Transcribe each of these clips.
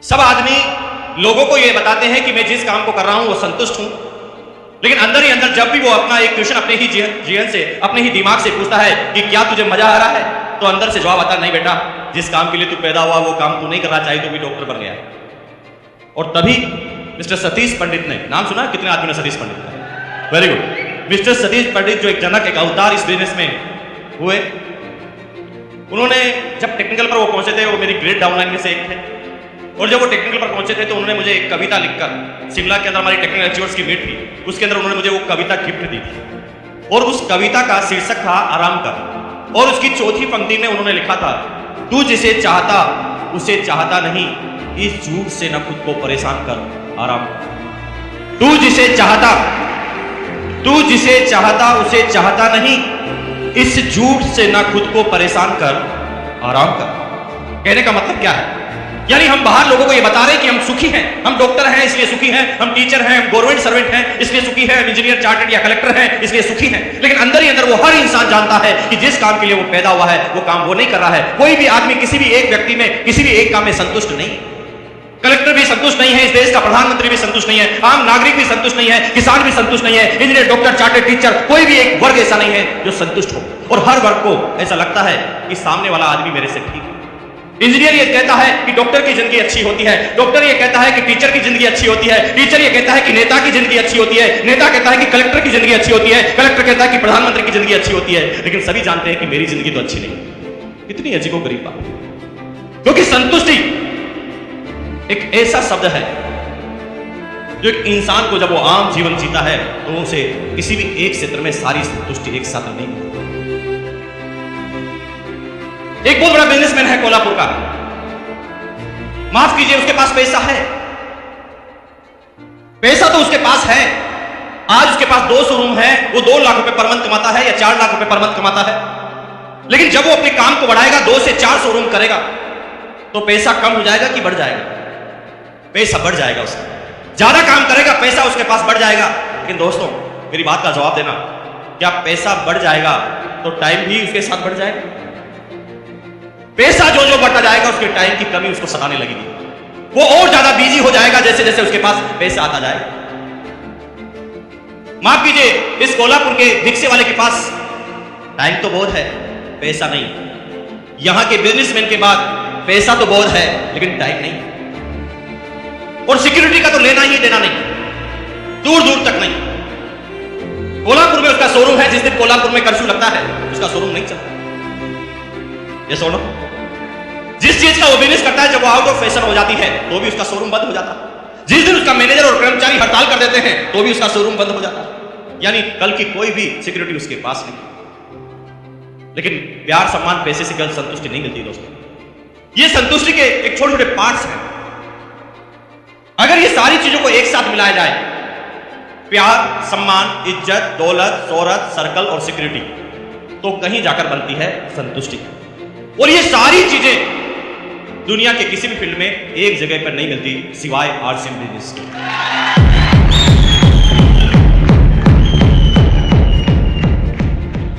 सब आदमी लोगों को ये बताते हैं कि मैं जिस काम को कर रहा हूं वो संतुष्ट हूं, लेकिन अंदर ही अंदर जब भी वो अपना एक क्वेश्चन अपने ही जीवन से, अपने ही दिमाग से पूछता है कि क्या तुझे मजा आ रहा है, तो अंदर से जवाब आता नहीं बेटा, जिस काम के लिए तू पैदा हुआ वो काम तू नहीं करना चाहिए, तू भी डॉक्टर बन गया है। और तभी मिस्टर सतीश पंडित ने, नाम सुना कितने आदमी ने सतीश पंडित का? Very good. मिस्टर सतीश पंडित जो एक जनक, एक अवतार इस बिजनेस में हुए, उन्होंने जब टेक्निकल पर वो पहुंचे थे, वो मेरी ग्रेड डाउनलाइन में से एक थे, और जब वो टेक्निकल पर पहुंचे थे तो उन्होंने मुझे एक कविता लिखकर, शिमला के अंदर हमारी टेक्निकल अचीवर्स की मीट थी, उसके अंदर उन्होंने मुझे वो कविता गिफ्ट दी थी, और उस कविता का शीर्षक था आराम कर, और उसकी चौथी पंक्ति में उन्होंने लिखा था, तू जिसे चाहता उसे चाहता नहीं, इस झूठ से न खुद को परेशान कर, आराम कर। तू जिसे चाहता उसे चाहता नहीं, इस झूठ से न खुद को परेशान कर, आराम कर। कहने का मतलब क्या है? यानी हम बाहर लोगों को ये बता रहे हैं कि हम सुखी हैं, हम डॉक्टर हैं इसलिए सुखी हैं, हम टीचर हैं, हम गवर्नमेंट सर्वेंट हैं इसलिए सुखी हैं, हम इंजीनियर, चार्टर्ड या कलेक्टर हैं इसलिए सुखी हैं, लेकिन अंदर ही अंदर वो हर इंसान जानता है कि जिस काम के लिए वो पैदा हुआ है वो काम वो नहीं कर रहा है। कोई भी आदमी किसी भी एक व्यक्ति में, किसी भी एक काम में संतुष्ट नहीं है। कलेक्टर भी संतुष्ट नहीं है, इस देश का प्रधानमंत्री भी संतुष्ट नहीं है, आम नागरिक भी संतुष्ट नहीं है, किसान भी संतुष्ट नहीं है, इंजीनियर, डॉक्टर, चार्टर्ड, टीचर, कोई भी एक वर्ग ऐसा नहीं है जो संतुष्ट हो। और हर वर्ग को ऐसा लगता है कि सामने वाला आदमी मेरे से ठीक है। इंजीनियर ये कहता है कि डॉक्टर की जिंदगी अच्छी होती है, डॉक्टर ये कहता है कि टीचर की जिंदगी अच्छी होती है, टीचर ये कहता है कि नेता की जिंदगी अच्छी होती है, नेता कहता है कि कलेक्टर की जिंदगी अच्छी होती है, कलेक्टर कहता है कि प्रधानमंत्री की जिंदगी अच्छी होती है, लेकिन सभी जानते हैं कि मेरी जिंदगी तो अच्छी नहीं। कितनी अजीबोगरीब बात, क्योंकि संतुष्टि एक ऐसा शब्द है जो एक इंसान को जब वो आम जीवन जीता है तो उसे किसी भी एक क्षेत्र में सारी संतुष्टि एक साथ नहीं मिलती। एक बहुत बड़ा बिजनेसमैन है कोल्हापुर का, माफ कीजिए उसके पास पैसा है, पैसा तो उसके पास है। आज उसके पास 2 शोरूम है, वो 2 लाख रुपए पर मंथ कमाता है या 4 लाख रुपए पर मंथ कमाता है, लेकिन जब वो अपने काम को बढ़ाएगा, 2 से 4 शोरूम करेगा, तो पैसा कम हो जाएगा कि बढ़ जाएगा? पैसा बढ़ जाएगा। उसका ज्यादा काम करेगा, पैसा उसके पास बढ़ जाएगा। लेकिन दोस्तों मेरी बात का जवाब देना, क्या पैसा बढ़ जाएगा तो टाइम भी उसके साथ बढ़ जाएगा? पैसा जो जो बढ़ता जाएगा उसके टाइम की कमी उसको सताने लगेगी, वो और ज्यादा बिजी हो जाएगा जैसे जैसे उसके पास पैसा आता जाएगा। माफ कीजिए, इस कोल्हापुर के रिक्शे वाले के पास टाइम तो बहुत है, पैसा नहीं। यहां के बिजनेसमैन के बाद पैसा तो बहुत है लेकिन टाइम नहीं, और सिक्योरिटी का तो लेना ही देना नहीं, दूर दूर तक नहीं। कोल्हापुर में उसका शोरूम है, जिस दिन कोल्हापुर में कर्फ्यू लगता है उसका शोरूम नहीं चलता। ये सुनो, जिस चीज का वो बिजनेस करता है जब वो आउट ऑफ फैशन हो जाती है तो भी उसका शोरूम बंद हो जाता है। जिस दिन उसका मैनेजर और कर्मचारी हड़ताल कर देते हैं तो भी उसका शोरूम बंद हो जाता है। यानी कल की कोई भी सिक्योरिटी उसके पास नहीं। लेकिन प्यार, सम्मान, पैसे से कल संतुष्टि नहीं मिलती दोस्तों। ये संतुष्टि के एक छोटे छोटे पार्ट्स हैं। अगर ये सारी चीजों को एक साथ मिलाया जाए, प्यार, सम्मान, इज्जत, दौलत, शोहरत, सर्कल और सिक्योरिटी, तो कहीं जाकर बनती है संतुष्टि। और ये सारी चीजें दुनिया के किसी भी फील्ड में एक जगह पर नहीं मिलती सिवाय आर्ट्स एंड बिजनेस के।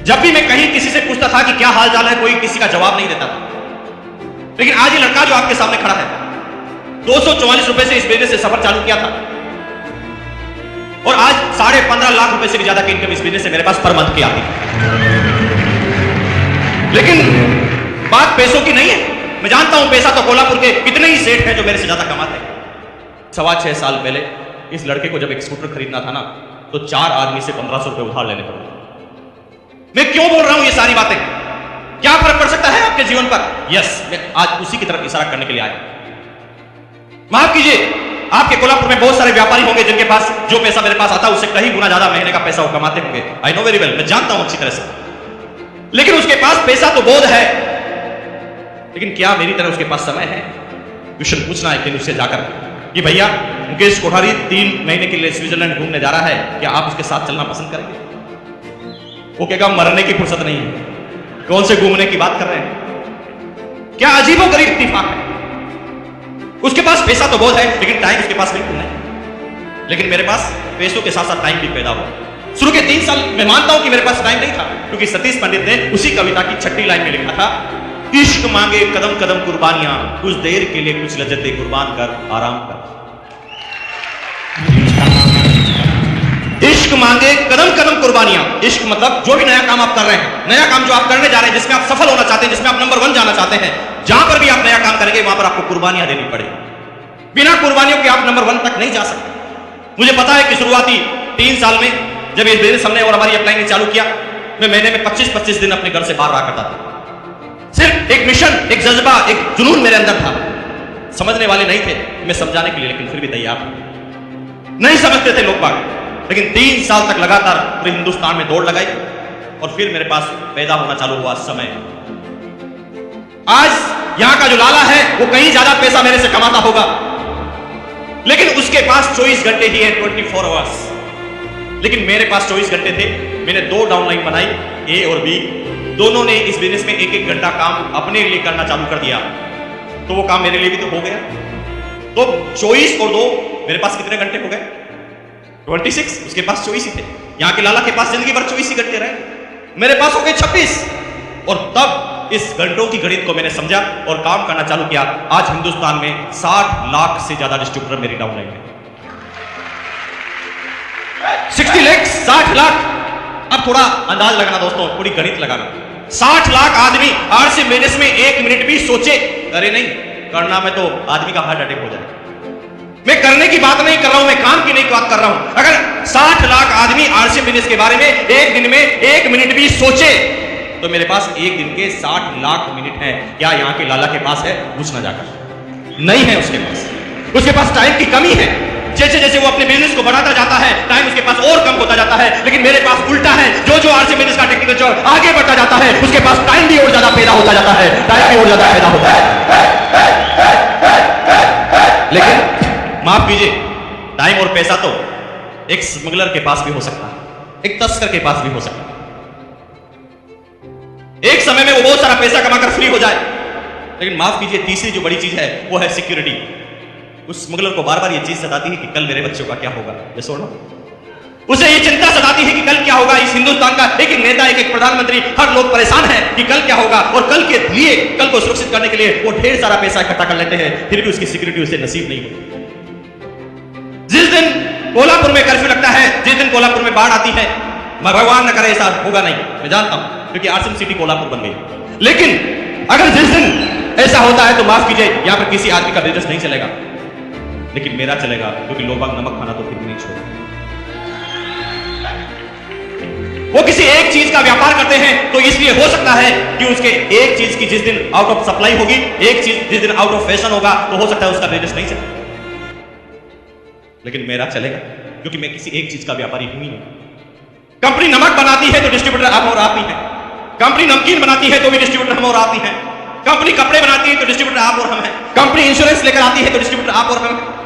जब भी मैं कहीं किसी से पूछता था कि क्या हाल चाल है, कोई किसी का जवाब नहीं देता था। लेकिन आज ये लड़का जो आपके सामने खड़ा है, 244 रुपए से इस बिजनेस से सफर चालू किया था, और आज 15.5 लाख रुपए से भी ज्यादा की इनकम इस बिजनेस से मेरे पास पर मंथ की आती है। लेकिन बात पैसों की नहीं है। मैं जानता हूं पैसा तो कोल्हापुर के कितने ही सेठ हैं जो मेरे से ज्यादा कमाते हैं। 6.25 साल पहले इस लड़के को जब एक स्कूटर खरीदना था ना, तो 4 आदमी से 1500 रुपए उधार लेने पड़े। मैं क्यों बोल रहा हूं ये सारी बातें? क्या फर्क पड़ सकता है आपके जीवन पर? यस, मैं आज उसी की तरफ इशारा करने के लिए आया। माफ कीजिए, आपके कोल्हापुर में बहुत सारे व्यापारी होंगे जिनके पास जो पैसा मेरे पास आता है उससे कहीं गुना ज्यादा महीने का पैसा वो कमाते होंगे। आई नो वेरी वेल, मैं जानता हूं अच्छी तरह से। लेकिन उसके पास पैसा तो बहुत है, लेकिन क्या मेरी तरह उसके पास समय है? क्वेश्चन पूछना है कि उससे जाकर कि भैया मुकेश कोठारी 3 महीने के लिए स्विट्जरलैंड घूमने जा रहा है, क्या आप उसके साथ चलना पसंद करेंगे? वो कहेगा मरने की फुर्सत नहीं है, कौन से घूमने की बात कर रहे हैं? क्या अजीबोगरीब इत्तेफाक है। उसके पास पैसा तो बहुत है लेकिन टाइम उसके पास बिल्कुल नहीं। लेकिन मेरे पास पैसों के साथ साथ टाइम भी पैदा हुआ। शुरू के 3 साल मैं मानता हूं कि मेरे पास टाइम नहीं था, क्योंकि सतीश पंडित ने उसी कविता की 6ठी लाइन में लिखा था, इश्क मांगे कदम कदम कुर्बानियां, कुछ देर के लिए कुछ लज्जतें कुर्बान कर आराम कर। इश्क मांगे कदम कदम कुर्बानियां। इश्क मतलब जो भी नया काम आप कर रहे हैं, नया काम जो आप करने जा रहे हैं, जिसमें आप सफल होना चाहते हैं, जिसमें आप नंबर 1 जाना चाहते हैं, जहां पर भी आप नया काम करेंगे वहां पर आपको कुर्बानियां देनी पड़ेगी। बिना कुर्बानियों के आप नंबर 1 तक नहीं जा सकते। मुझे पता है कि शुरुआती 3 साल में जब ये बिजनेस हमने और हमारी अपलाइन चालू किया, मैं महीने में 25-25 दिन अपने घर से बाहर रहा करता था। सिर्फ एक मिशन, एक जज्बा, एक जुनून मेरे अंदर था। समझने वाले नहीं थे मैं समझाने के लिए, लेकिन फिर भी तैयार था। नहीं समझते थे लोग बात, लेकिन 3 साल तक लगातार पूरे हिंदुस्तान में दौड़ लगाई और फिर मेरे पास पैदा होना चालू हुआ समय। आज यहां का जो लाला है वो कहीं ज्यादा पैसा मेरे से कमाता होगा, लेकिन उसके पास 24 घंटे ही है, 24 आवर्स। लेकिन मेरे पास 24 घंटे थे। मैंने 2 डाउनलाइन बनाई, ए और बी। दोनों ने इस बिजनेस में 1-1 घंटा काम अपने लिए करना चालू कर दिया, तो वो काम मेरे लिए भी तो हो गया। तो 24 और 2 मेरे पास कितने घंटे हो गए? 26। उसके पास 24 ही थे। यहां के लाला के पास जिंदगी भर 24 ही घंटे रहे, मेरे पास हो गए 26। और तब इस घंटों की गणित को मैंने समझा और काम करना चालू किया। आज हिंदुस्तान में 60 लाख से ज्यादा डिस्ट्रीब्यूटर मेरी डाउनलाइन है। 60 लाख, 60 लाख। अब थोड़ा अंदाज लगाना दोस्तों, थोड़ी गणित लगाना। 60 लाख आदमी आरसी बिजनेस में 1 मिनट भी सोचे, अरे नहीं करना में तो आदमी का हार्ट अटैक हो जाए। मैं करने की बात नहीं कर रहा हूं, मैं काम की नहीं बात कर रहा हूं। अगर 60 लाख आदमी आरसी बिजनेस के बारे में एक दिन में 1 मिनट भी सोचे, तो मेरे पास एक दिन के 60 लाख मिनट है। क्या यहां के लाला के पास है? पूछना जाकर। नहीं है उसके पास। उसके पास टाइम की कमी है। जैसे जैसे वो अपने बिजनेस को बढ़ाता जाता है, टाइम उसके पास और कम होता जाता है। लेकिन मेरे पास उल्टा है। जो आरसी बिजनेस का टेक्निकल जो आगे बढ़ता जाता है, उसके पास टाइम भी और ज्यादा पैदा होता जाता है, टाइम भी और ज्यादा पैदा होता है। लेकिन माफ कीजिए, टाइम और पैसा तो एक स्मगलर के पास भी हो सकता है, एक तस्कर के पास भी हो सकता है। एक समय में वो बहुत सारा पैसा कमाकर फ्री हो जाए, लेकिन माफ कीजिए, तीसरी जो बड़ी चीज है वो है सिक्योरिटी। उस स्मगलर को बार बार ये चीज सताती है कि कल मेरे बच्चों का क्या होगा। ये सुनो, उसे ये चिंता सताती है कि कल क्या होगा। इस हिंदुस्तान का एक एक नेता, एक एक प्रधानमंत्री, हर लोग परेशान है कि कल क्या होगा। और कल के लिए, कल को सुरक्षित करने के लिए वो ढेर सारा पैसा इकट्ठा कर लेते हैं, फिर भी उसकी सिक्योरिटी उसे नसीब नहीं होती। जिस दिन कोल्हापुर में कर्फ्यू लगता है, जिस दिन कोल्हापुर में बाढ़ आती है, भगवान न करे ऐसा होगा नहीं, मैं जानता हूं, क्योंकि आरसीएम सिटी कोल्हापुर बन गई। लेकिन अगर जिस दिन ऐसा होता है तो माफ कीजिए, यहां पर किसी आदमी का बिजनेस नहीं चलेगा, लेकिन मेरा चलेगा, क्योंकि लोग बाग नमक खाना तो फिर भी नहीं छोड़ेंगे। वो किसी एक चीज का व्यापार करते हैं तो इसलिए हो सकता है कि उसके एक चीज की जिस दिन आउट ऑफ सप्लाई होगी, एक चीज जिस दिन आउट ऑफ फैशन होगा, तो हो सकता है उसका बिजनेस नहीं चलेगा, लेकिन मेरा चलेगा, क्योंकि मैं किसी एक चीज का व्यापारी हूं ही नहीं। कंपनी नमक बनाती है तो डिस्ट्रीब्यूटर हम और आप ही हैं। कंपनी नमकीन बनाती है तो भी डिस्ट्रीब्यूटर हम और आप ही हैं। कंपनी कपड़े बनाती है तो डिस्ट्रीब्यूटर आप और हम हैं। कंपनी इंश्योरेंस लेकर आती है तो डिस्ट्रीब्यूटर आप और हम हैं।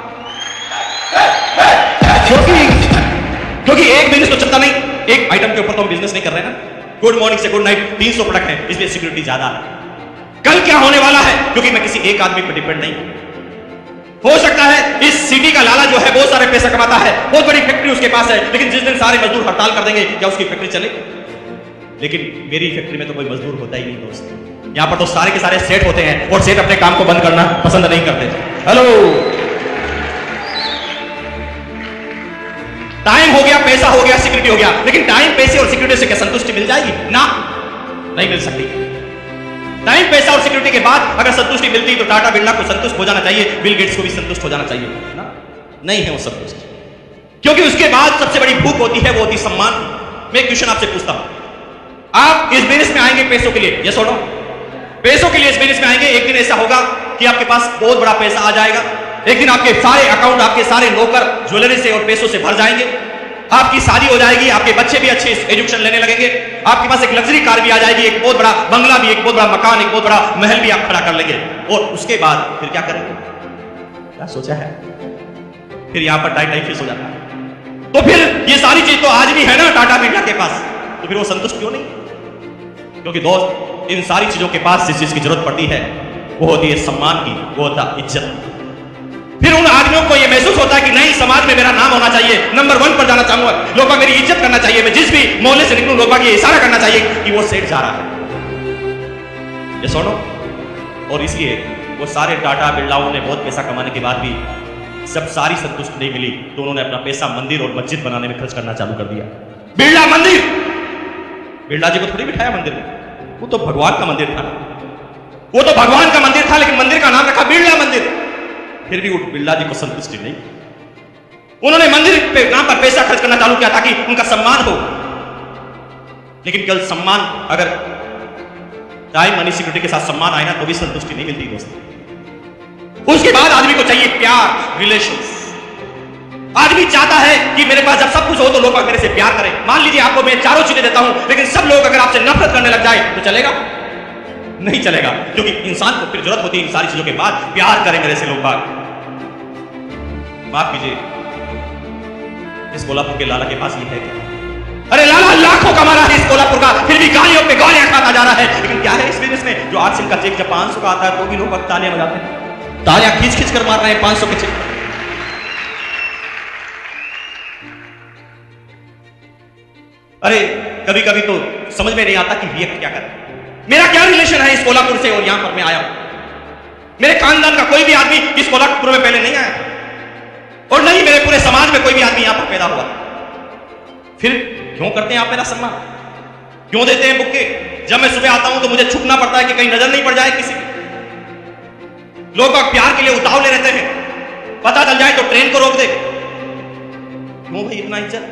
क्योंकि एक बिजनेस तो चलता नहीं, एक आइटम के ऊपर तो हम बिजनेस नहीं कर रहे हैं ना। गुड मॉर्निंग से गुड नाइट 300 प्रोडक्ट है, इसलिए सिक्योरिटी ज्यादा है। कल क्या होने वाला है, क्योंकि मैं किसी एक आदमी पर डिपेंड नहीं। हो सकता है इस सिटी का लाला जो है बहुत सारे पैसा कमाता है, बहुत बड़ी फैक्ट्री उसके पास है, लेकिन जिस दिन सारे मजदूर हड़ताल कर देंगे, क्या उसकी फैक्ट्री चलेगी? लेकिन मेरी फैक्ट्री में तो कोई मजदूर होता ही नहीं दोस्त। यहां पर तो सारे के सारे सेठ होते हैं, और सेठ अपने काम को बंद करना पसंद नहीं करते। हेलो, टाइम हो गया, पैसा हो गया, सिक्योरिटी हो गया, लेकिन टाइम, पैसे और सिक्योरिटी से क्या संतुष्टि मिल जाएगी? ना, नहीं मिल सकती। टाइम, पैसा और सिक्योरिटी के बाद अगर संतुष्टि मिलती तो टाटा बिरला को संतुष्ट हो जाना चाहिए, बिल गेट्स को भी संतुष्ट हो जाना चाहिए ना? नहीं है वो संतुष्ट, क्योंकि उसके बाद सबसे बड़ी भूख होती है, वो होती सम्मान। मैं एक क्वेश्चन आपसे पूछता हूं, आप इस बिजनेस में आएंगे पैसों के लिए? ये सुनो, पैसों के लिए इस बिजनेस में आएंगे। एक दिन ऐसा होगा कि आपके पास बहुत बड़ा पैसा आ जाएगा, एक दिन आपके सारे अकाउंट, आपके सारे नौकर ज्वेलरी से और पैसों से भर जाएंगे, आपकी शादी हो जाएगी, आपके बच्चे भी अच्छे एजुकेशन लेने लगेंगे, आपके पास एक लग्जरी कार भी आ जाएगी, एक बहुत बड़ा बंगला भी, एक बहुत बड़ा मकान, एक बहुत बड़ा महल भी आप खड़ा कर लेंगे। और उसके बाद फिर क्या करेंगे? क्या सोचा है? फिर यहां पर टाइफिस हो जाता है। तो फिर ये सारी चीज तो आज भी है ना टाटा बिरला के पास, तो फिर वो संतुष्ट क्यों नहीं? क्योंकि दोस्त, इन सारी चीजों के पास जिस चीज की जरूरत पड़ती है वो होती है सम्मान की, वो होता है इज्जत। फिर उन आदमियों को यह महसूस होता है कि नहीं, समाज में मेरा नाम होना चाहिए, नंबर 1 पर जाना चाहूंगा, लोग मेरी इज्जत करना चाहिए, मैं जिस भी मोहल्ले से निकलूं लोग ये इशारा करना चाहिए कि वो सेठ जा रहा है। ये सुनो, और इसलिए वो सारे टाटा बिरलाओं ने बहुत पैसा कमाने के बाद भी जब सारी संतुष्टि नहीं मिली तो उन्होंने अपना पैसा मंदिर और मस्जिद बनाने में खर्च करना चालू कर दिया। बिरला मंदिर, बिरला जी को थोड़ी बिठाया मंदिर में, वो तो भगवान का मंदिर था, वो तो भगवान का मंदिर था, लेकिन मंदिर का नाम रखा बिरला मंदिर। फिर भी बिरला जी को संतुष्टि नहीं, उन्होंने मंदिर पे नाम पर पैसा खर्च करना चालू किया ताकि उनका सम्मान हो। लेकिन कल सम्मान, अगर टाइम मनी सिक्योरिटी के साथ सम्मान आए ना तो भी संतुष्टि नहीं मिलती दोस्तों। उसके बाद आदमी को चाहिए प्यार, रिलेशंस। आदमी चाहता है कि मेरे पास जब सब कुछ हो तो लोग मेरे से प्यार करें। मान लीजिए आपको मैं चारों चीजें देता हूं, लेकिन सब लोग अगर आपसे नफरत करने लग जाए तो चलेगा? नहीं चलेगा, क्योंकि इंसान को फिर जरूरत होती है इन सारी चीजों के बाद प्यार करें मेरे से लोग बात। माफ कीजिए, इस कोल्हापुर के लाला के पास ये है क्या? अरे लाला लाखों कमा रहा है इस कोल्हापुर का, फिर भी गालियों पे गालियां खाता जा रहा है। लेकिन क्या है इस बिजनेस में? जो 8 सिम का चेक जब 500 का आता है तो भी लोग तालियां बजाते हैं, तालियां खींच खींच कर मार रहे हैं 500 के चेक। अरे कभी कभी तो समझ में नहीं आता कि रिएक्ट क्या करें। मेरा क्या रिलेशन है इस कोल्हापुर से और यहां पर मैं आया हूं। मेरे खानदान का कोई भी आदमी इस कोल्हापुर में पहले नहीं आया, और नहीं मेरे पूरे समाज में कोई भी आदमी यहां पर पैदा हुआ। फिर क्यों करते हैं आप मेरा सम्मान? क्यों देते हैं बुक्के? जब मैं सुबह आता हूं तो मुझे छुपना पड़ता है कि कहीं नजर नहीं पड़ जाए किसी की। लोग प्यार के लिए उतावले रहते हैं, पता चल जाए तो ट्रेन को रोक दे। क्यों भाई इतना इज्जत?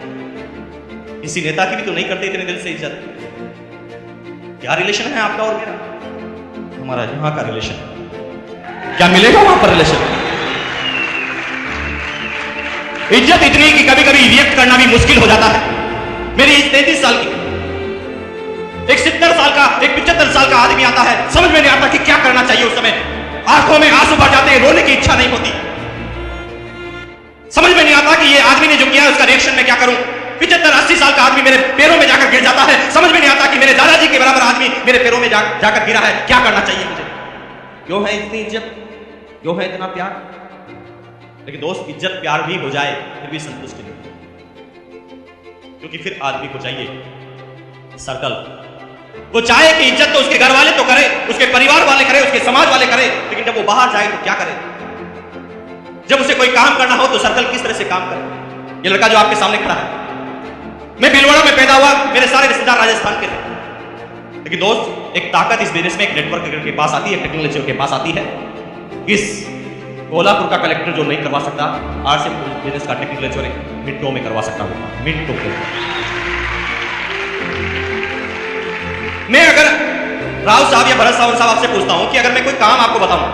किसी नेता की भी तो नहीं करते इतने दिल से इज्जत। क्या रिलेशन है आपका और मेरा? हमारा यहां का रिलेशन, क्या मिलेगा वहां पर रिलेशन? इज्जत इतनी कि कभी कभी रिएक्ट करना भी मुश्किल हो जाता है। मेरी 33 साल की, एक 70 साल का, एक 75 साल का आदमी आता है, समझ में नहीं आता कि क्या करना चाहिए। उस समय आंखों में आंसू भर जाते हैं, रोने की इच्छा नहीं होती। समझ में नहीं आता कि ये आदमी ने जो किया है उसका रिएक्शन मैं क्या करूं। 75-80 साल का आदमी मेरे पैरों में जाकर गिर जाता है, समझ में नहीं आता कि मेरे दादाजी के बराबर आदमी मेरे पैरों में जाकर गिरा है, क्या करना चाहिए मुझे? क्यों है इतनी इज्जत? क्यों है इतना प्यार? लेकिन दोस्त, इज्जत प्यार भी हो जाए फिर भी संतुष्टि नहीं, क्योंकि फिर आदमी को चाहिए सर्कल। वो चाहे कि इज्जत तो उसके घर वाले तो करे, उसके परिवार वाले करे, उसके समाज वाले करे, लेकिन जब वो बाहर जाए तो क्या करे? जब उसे कोई काम करना हो तो सर्कल किस तरह से काम करे? ये लड़का जो आपके सामने खड़ा है, मैं भीलवाड़ा में पैदा हुआ, मेरे सारे रिश्तेदार राजस्थान के थे। लेकिन दोस्त, एक ताकत इस बिजनेस में, एक नेटवर्क के पास आती है, टेक्नोलॉजी के पास आती है। इस कोल्हापुर का कलेक्टर जो नहीं करवा सकता, आज से बिजनेस का टेक्नोलॉजी मिनटों में करवा सकता हूं, मिनटों में। मैं अगर राव साहब या भरत सावंत साहब आपसे पूछता हूं कि अगर मैं कोई काम आपको बताऊं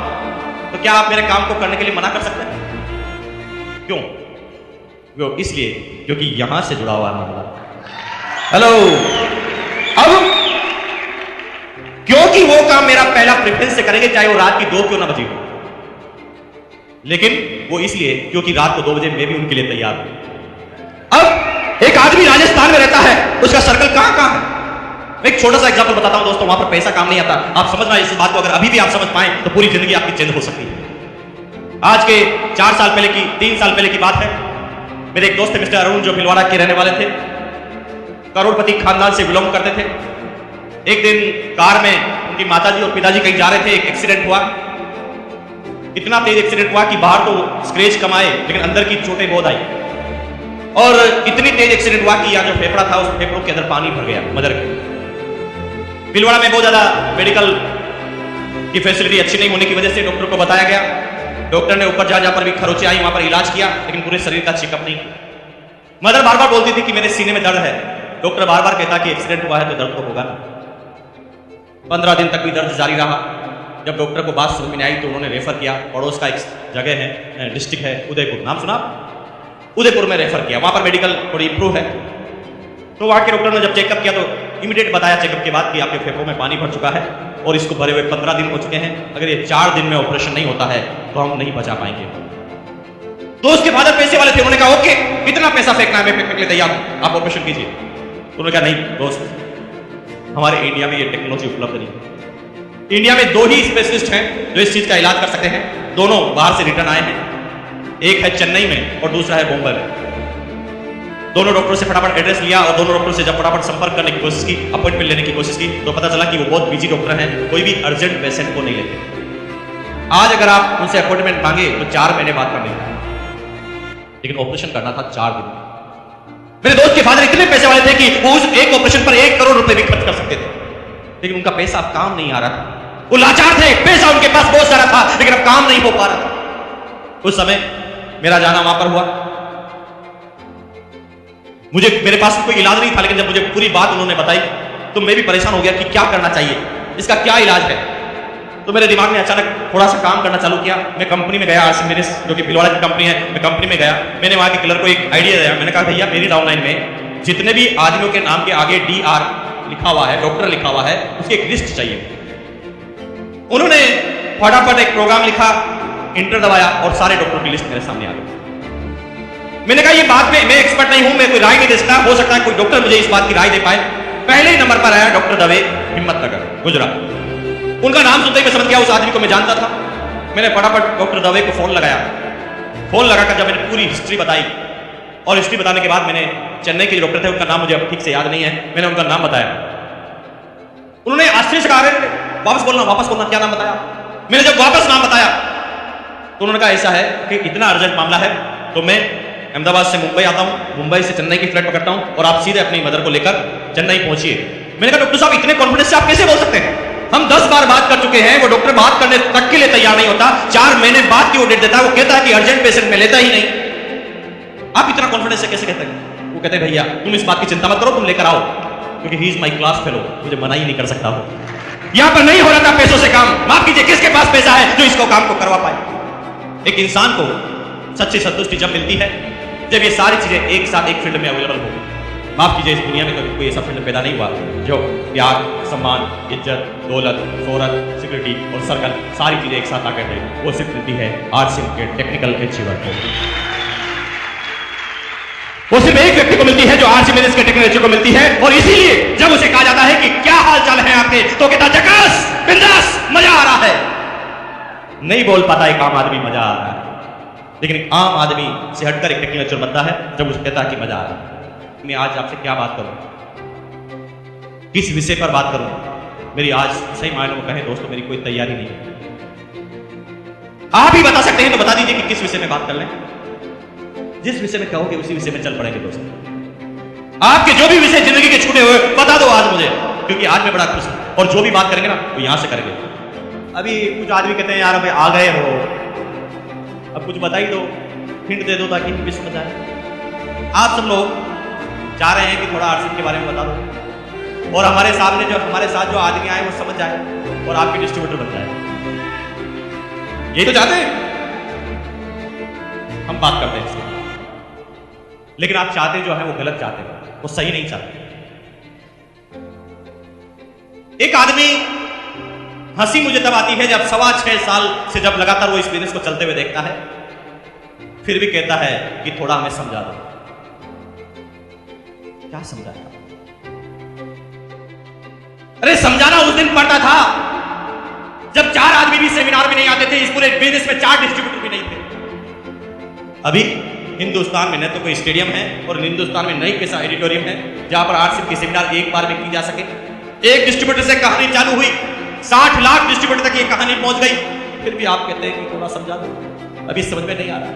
तो क्या आप मेरे काम को करने के लिए मना कर सकते हैं? क्यों? वो इसलिए क्योंकि यहां से जुड़ा हुआ मामला। हेलो, अब क्योंकि वो काम मेरा पहला प्रेफरेंस से करेंगे, चाहे वो रात की 2 क्यों ना बजी हो, लेकिन वो इसलिए क्योंकि रात को 2 बजे मैं भी उनके लिए तैयार हूं। अब एक आदमी राजस्थान में रहता है, उसका सर्कल कहां कहां है? एक छोटा सा एग्जांपल बताता हूं दोस्तों, वहां पर पैसा काम नहीं आता। आप समझना इस बात को, अगर अभी भी आप समझ पाए तो पूरी जिंदगी आपकी चेंज हो सकती है। आज के 4 साल पहले की, 3 साल पहले की बात है। मेरे एक दोस्त थे मिस्टर अरुण, जो भीलवाड़ा के रहने वाले थे, करोड़पति खानदान से बिलोंग करते थे। एक दिन कार में उनकी माताजी और पिताजी कहीं जा रहे थे, एक एक्सीडेंट हुआ। इतना तेज एक्सीडेंट हुआ कि बाहर तो स्क्रैच कमाए, लेकिन अंदर की चोटें बहुत आई। और इतनी तेज एक्सीडेंट हुआ कि यहाँ जो फेफड़ा था उस फेफड़ों के अंदर पानी भर गया, मदर के। भीलवाड़ा में बहुत ज्यादा मेडिकल की फैसिलिटी अच्छी नहीं होने की वजह से डॉक्टर को बताया गया। डॉक्टर ने ऊपर जहां पर भी खरोचे आई वहां पर इलाज किया, लेकिन पूरे शरीर का चेकअप नहीं किया। मदर बार बार बोलती थी कि मेरे सीने में दर्द है। डॉक्टर बार बार कहता कि एक्सीडेंट हुआ है तो दर्द तो होगा ना। 15 दिन तक भी दर्द जारी रहा। जब डॉक्टर को बात समझ में आई तो उन्होंने रेफर किया, पड़ोस का एक जगह है, डिस्ट्रिक्ट है उदयपुर, नाम सुना? उदयपुर में रेफर किया, वहां पर मेडिकल थोड़ी इंप्रूव है। तो वहां के डॉक्टर ने जब चेकअप किया तो इमीडिएट बताया चेकअप के बाद कि आपके फेफड़ों में पानी भर चुका है और इसको भरे हुए 15 दिन हो चुके हैं। अगर ये 4 दिन में ऑपरेशन नहीं होता है तो हम नहीं बचा पाएंगे। तो उसके फादर पैसे वाले थे, उन्होंने कहा ओके, कितना पैसा फेंकना है, मैं फेंकने के लिए तैयार हूं, आप ऑपरेशन कीजिए। उन्होंने कहा नहीं दोस्त, हमारे इंडिया में ये टेक्नोलॉजी उपलब्ध नहीं है। इंडिया में 2 ही स्पेशलिस्ट हैं जो इस चीज का इलाज कर सकते हैं, दोनों बाहर से रिटर्न आए हैं। एक है चेन्नई में और दूसरा है मुंबई में। दोनों डॉक्टरों से फटाफट एड्रेस लिया और दोनों डॉक्टरों से जब फटाफट संपर्क करने की कोशिश की, अपॉइंटमेंट लेने की कोशिश की, तो पता चला कि वो बहुत बिजी डॉक्टर हैं, कोई भी अर्जेंट पेशेंट को नहीं लेते। आज अगर आप उनसे अपॉइंटमेंट मांगे तो 4 महीने बाद का मिलता है, लेकिन ऑपरेशन करना था 4 दिन में। मेरे दोस्त के फादर इतने पैसे वाले थे कि वो उस एक ऑपरेशन पर 1 करोड़ रुपए भी खर्च कर सकते थे, लेकिन उनका पैसा अब काम नहीं आ रहा था। वो लाचार थे, पैसा उनके पास बहुत सारा था, लेकिन अब काम नहीं हो पा रहा था। उस समय मेरा जाना वहां पर हुआ। मेरे पास कोई इलाज नहीं था, लेकिन जब मुझे पूरी बात उन्होंने बताई तो मैं भी परेशान हो गया कि क्या करना चाहिए, इसका क्या इलाज है। तो मेरे दिमाग में अचानक थोड़ा सा काम करना चालू किया। मैं कंपनी में गया, आरसीमिनिस जो कि भिलवाड़ा की कंपनी है, मैं कंपनी में गया। मैंने वहां के क्लर्क को एक आइडिया दिया। मैंने कहा भैया मेरी डाउनलाइन में जितने भी आदमियों के नाम के आगे DR लिखा हुआ है, डॉक्टर लिखा हुआ है, उसकी एक लिस्ट चाहिए। उन्होंने फटाफट एक प्रोग्राम लिखा, इंटर दबाया और सारे डॉक्टरों की लिस्ट मेरे सामने आ गई। मैंने कहा ये बात में मैं एक्सपर्ट नहीं हूं, मैं कोई राय नहीं दे सकता, हो सकता है कोई डॉक्टर मुझे इस बात की राय दे पाए। पहले ही नंबर पर आया डॉक्टर दवे, हिम्मतनगर, गुजरात। उनका नाम सुनते ही मैं समझ गया उस आदमी को मैं जानता था। मैंने फटाफट डॉक्टर दवे को फोन लगाया। फोन लगाकर जब मैंने पूरी हिस्ट्री बताई, और हिस्ट्री बताने के बाद मैंने चेन्नई के जो डॉक्टर थे, उनका नाम मुझे अब ठीक से याद नहीं है, मैंने उनका नाम बताया। उन्होंने आश्चर्य से कहा वापस बोलना, क्या नाम बताया। मैंने जब वापस नाम बताया तो उन्होंने कहा ऐसा है कि इतना अर्जेंट मामला है तो मैं अहमदाबाद से मुंबई आता हूं, मुंबई से चेन्नई की फ्लाइट पकड़ता हूं और आप सीधे अपनी मदर को लेकर चेन्नई पहुंचिए। मैंने कहा डॉक्टर साहब इतने कॉन्फिडेंस से आप कैसे बोल सकते हैं, हम 10 बार बात कर चुके हैं, वो डॉक्टर बात करने तक के लिए तैयार नहीं होता, 4 महीने बाद की वो डेट देता है, वो कहता है कि अर्जेंट पेशेंट में लेता ही नहीं, आप इतना कॉन्फिडेंस से कैसे कहते हैं। वो कहते हैं भैया तुम इस बात की चिंता मत करो, तुम लेकर आओ, क्योंकि he is my class fellow, मुझे मना ही नहीं कर सकता हो। यहां पर नहीं हो रहा था पैसों से काम, माफ कीजिए किसके पास पैसा है जो इसको काम को करवा पाए। एक इंसान को सच्ची संतुष्टि जब मिलती है जब ये सारी चीजें एक साथ एक फील्ड में अवेलेबल हो। माफ कीजिए इस दुनिया में कभी कोई ऐसा फील्ड पैदा नहीं हुआ जो प्यार, सम्मान, इज्जत, दौलत, शोहरत, सिक्योरिटी और सर्कल सारी चीजें एक साथ आकर दे, वो सिर्फ मिलती है आरसीएम के टेक्निकल अचीवर को। वो सिर्फ एक व्यक्ति को मिलती है जो आरसीएम के टेक्निकल अचीवर को मिलती है, और इसीलिए जब उसे कहा जाता है कि क्या हाल चाल है आपके, तो कहता जकास, बिंदास, मजा आ रहा है। नहीं बोल पाता एक आम आदमी मजा आ रहा है, लेकिन आम आदमी से हटकर एक टेक्निकल अचीवर बनता है जब उसे कहता है कि मजा आ रहा है। मैं आज आपसे क्या बात करूं, किस विषय पर बात करूं। मेरी आज सही मायनों में कहें दोस्तों मेरी कोई तैयारी नहीं है। आप ही बता सकते हैं तो बता दीजिए कि किस विषय में बात कर लें। जिस विषय में कहोगे उसी विषय में चल पड़ेंगे दोस्तों। आपके जो भी विषय जिंदगी के छूटे हुए बता दो आज मुझे, क्योंकि आज मैं बड़ा खुश हूं, और जो भी बात करेंगे ना वो यहां से करेंगे। अभी कुछ आदमी कहते हैं यार अभी आ गए हो, अब कुछ बता ही दो, हिंट दे दो ताकि भी समझ आए। आप सब लोग चाह रहे हैं कि थोड़ा आरसीएम के बारे में बता दो, और हमारे सामने जो हमारे साथ जो आदमी आए वो समझ जाए और आपके डिस्ट्रीब्यूटर बन जाए। ये तो चाहते हैं, हम बात करते हैं इसके, लेकिन आप चाहते जो है वो गलत चाहते हैं, वो सही नहीं चाहते। एक आदमी हंसी मुझे तब आती है जब 6.25 साल से जब लगातार वो इस बिजनेस को चलते हुए देखता है, फिर भी कहता है कि थोड़ा हमें समझा दो। क्या समझाया? अरे समझाना उस दिन पड़ता था जब 4 आदमी भी सेमिनार में नहीं आते थे, इस पूरे बिजनेस में 4 डिस्ट्रीब्यूटर भी नहीं थे। अभी हिंदुस्तान में न तो कोई स्टेडियम है और हिंदुस्तान में नई कैसा एडिटोरियम है जहां पर आरसीएम की सेमिनार एक बार में की जा सके। एक डिस्ट्रीब्यूटर से कहानी चालू हुई, 60 लाख डिस्ट्रीब्यूटर तक ये कहानी पहुंच गई, फिर भी आप कहते हैं कि थोड़ा समझा दो, अभी समझ में नहीं आ रहा।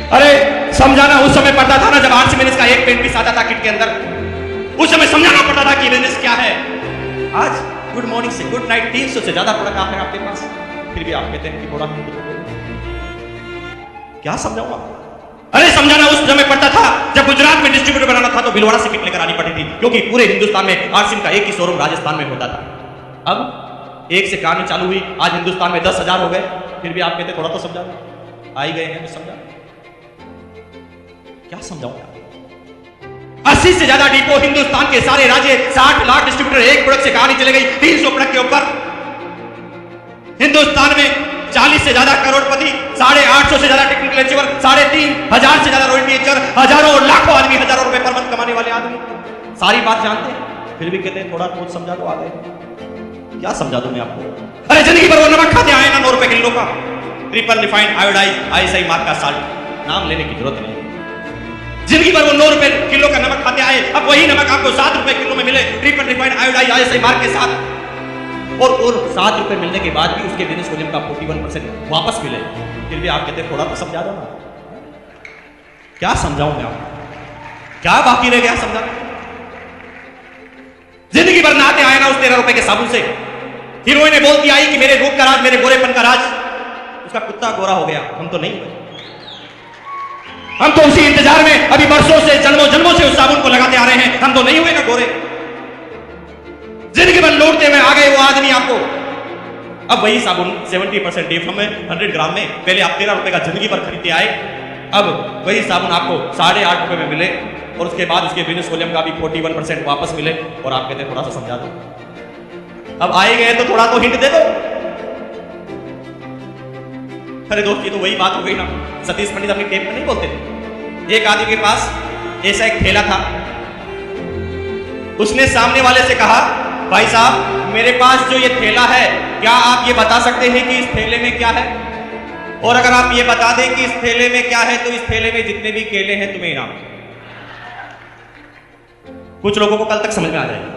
अरे समझाना उस समय पड़ता था ना जब आरसीएम का एक पेन पीस आता था किट के अंदर, उस समय समझाना पड़ता था कि बिजनेस क्या है। आज गुड मॉर्निंग से गुड नाइट 300 से ज्यादा प्रोडक्ट है आपके पास, फिर भी आप कहते हैं कि थोड़ा क्या समझाऊं आपको। अरे समझाना उस समय पड़ता था जब गुजरात में डिस्ट्रीब्यूटर बनाना था तो भिलवाड़ा से किट लेकर आनी पड़ती थी, क्योंकि पूरे हिंदुस्तान में आरसीएम का एक ही शोरूम राजस्थान में होता था। अब एक से कहानी चालू हुई, आज हिंदुस्तान में 10,000 हो गए, फिर भी आप कहते थोड़ा तो समझा दो। आई गए हैं तो समझा, क्या समझाऊंगा। 80 से ज्यादा डिपो हिंदुस्तान के सारे राज्य, 60 लाख डिस्ट्रीब्यूटर, एक प्रोडक्ट से कहानी चले गई 300 प्रोडक्ट के ऊपर। हिंदुस्तान में 40 से ज्यादा करोड़पति, 850 से ज्यादा टेक्निकल अचीवर, 3,500 से ज्यादा रॉयल्टी अचीवर, हजारों और लाखों आदमी हजारों रुपए पर मंथ कमाने वाले आदमी, सारी बात जानते हैं, फिर भी कहते हैं थोड़ा बहुत समझा दो। आ गए, क्या समझा दूं मैं आपको। अरे जिंदगी भर वो नमक खाते आए ना 9 रुपए किलो का, triple refined iodise ISI mark का साल्ट, नाम लेने की जरूरत नहीं। जिंदगी भर वो 9 रुपए किलो का नमक खाते आए, अब वही नमक आपको 7 रुपए किलो में मिले, triple refined iodise ISI mark के साथ। और 7 रुपए मिलने के बाद भी उसके बिजनेस वॉल्यूम का 41% वापस मिले, फिर भी आप कहते हैं थोड़ा तो समझा दो ना। क्या समझाऊं मैं आपको, क्या बाकी रह गया समझा? जिंदगी भर नहाते आए ना उस 13 रुपए के साबुन से, हीरोइन ने बोलती आई कि मेरे रूप का राज, मेरे गोरेपन का राज, उसका कुत्ता गोरा हो गया, हम तो नहीं हुए। हम तो उसी इंतजार में अभी बरसों से, जन्मों जन्मों से उस साबुन को लगाते आ रहे हैं, हम तो नहीं हुए ना गोरे। जिंदगी भर लौटते हुए आ गए वो आदमी आपको, अब वही साबुन 70% डीफ्रॉम में 100 ग्राम में, पहले आप 13 रुपए का जिंदगी भर खरीदते आए, अब वही साबुन आपको 8.5 रुपए में मिले, और उसके बाद उसके बिजनेस वॉल्यूम का भी 41% वापस मिले, और आप कहते हैं थोड़ा सा समझा दो। अब आए गए तो थोड़ा तो हिंट दे दो। अरे दोस्त, ये तो वही बात हो गई ना, सतीश पंडित अपनी टेप में नहीं बोलते थे, एक आदमी के पास ऐसा एक ठेला था, उसने सामने वाले से कहा, भाई साहब मेरे पास जो ये ठेला है, क्या आप ये बता सकते हैं कि इस ठेले में क्या है? और अगर आप ये बता दें कि इस ठेले में क्या है, तो इस ठेले में जितने भी केले हैं तुम्हें इनाम। कुछ लोगों को कल तक समझ में आ जाएगा।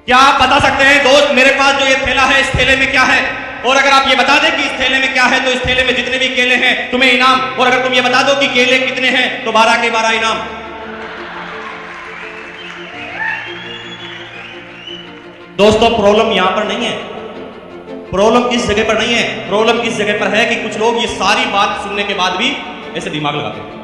क्या आप बता सकते हैं दोस्त, मेरे पास जो ये ठेला है, इस ठेले में क्या है? और अगर आप ये बता दें कि इस ठेले में क्या है, तो इस ठेले में जितने भी केले हैं तुम्हें इनाम। और अगर तुम ये बता दो कि केले कितने हैं, तो 12 के 12 इनाम। दोस्तों, प्रॉब्लम यहां पर नहीं है, प्रॉब्लम इस जगह पर नहीं है, प्रॉब्लम इस जगह पर है कि कुछ लोग ये सारी बात सुनने के बाद भी ऐसे दिमाग लगाते हैं।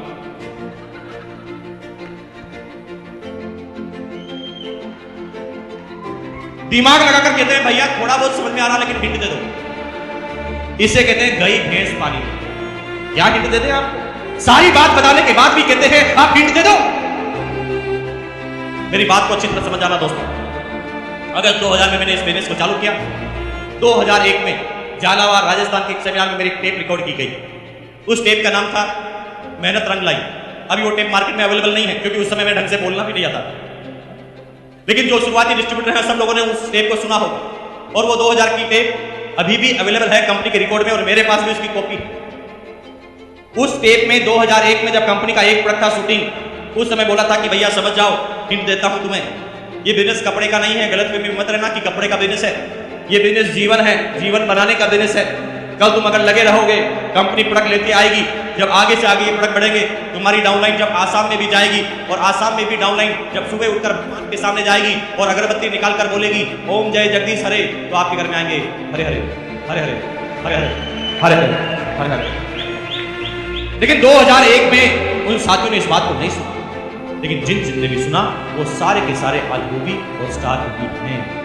दिमाग लगाकर कहते हैं भैया थोड़ा बहुत समझ में आ रहा, लेकिन हिंट दे दो। इसे कहते हैं गई भैंस पानी में। क्या हिंट देते हैं आपको? सारी बात बताने के बाद भी कहते हैं आप हिंट दे दो। मेरी बात को अच्छी तरह समझ आना दोस्तों। अगर 2000 में मैंने इस बिजनेस को चालू किया, 2001 में झालावाड़ राजस्थान के एक सेमिनार में मेरी टेप रिकॉर्ड की गई। उस टेप का नाम था मेहनत रंग लाई। अभी वो टेप मार्केट में अवेलेबल नहीं है, क्योंकि उस समय मैं ढंग से बोलना भी नहीं आता, लेकिन जो शुरुआती डिस्ट्रीब्यूटर हैं सब लोगों ने उस टेप को सुना होगा, और वो 2000 की टेप अभी भी अवेलेबल है कंपनी के रिकॉर्ड में, और मेरे पास भी उसकी कॉपी। उस टेप में 2001 में जब कंपनी का एक प्रोडक्ट था शूटिंग, उस समय बोला था कि भैया समझ जाओ, हिंट देता हूं तुम्हें, ये बिजनेस कपड़े का नहीं है, गलतफहमी में मत रहना कि कपड़े का बिजनेस है, ये बिजनेस जीवन है, जीवन बनाने का बिजनेस है। कल तुम अगर लगे रहोगे, कंपनी प्रोडक्ट लेती आएगी, जब आगे से आगे ये प्रोडक्ट बढ़ेंगे, तुम्हारी डाउनलाइन जब आसाम में भी जाएगी, और आसाम में भी डाउनलाइन जब सुबह उठकर भगवान के सामने जाएगी और अगरबत्ती निकाल कर बोलेगी ओम जय जगदीश हरे, तो आपके घर में आएंगे हरे हरे हरे हरे हरे हरे हरे हरे हरे हरे। लेकिन 2001 में उन साथियों ने इस बात को नहीं सुना, लेकिन जिनने भी सुना वो सारे के सारे आज मूवी और स्टार भी हैं।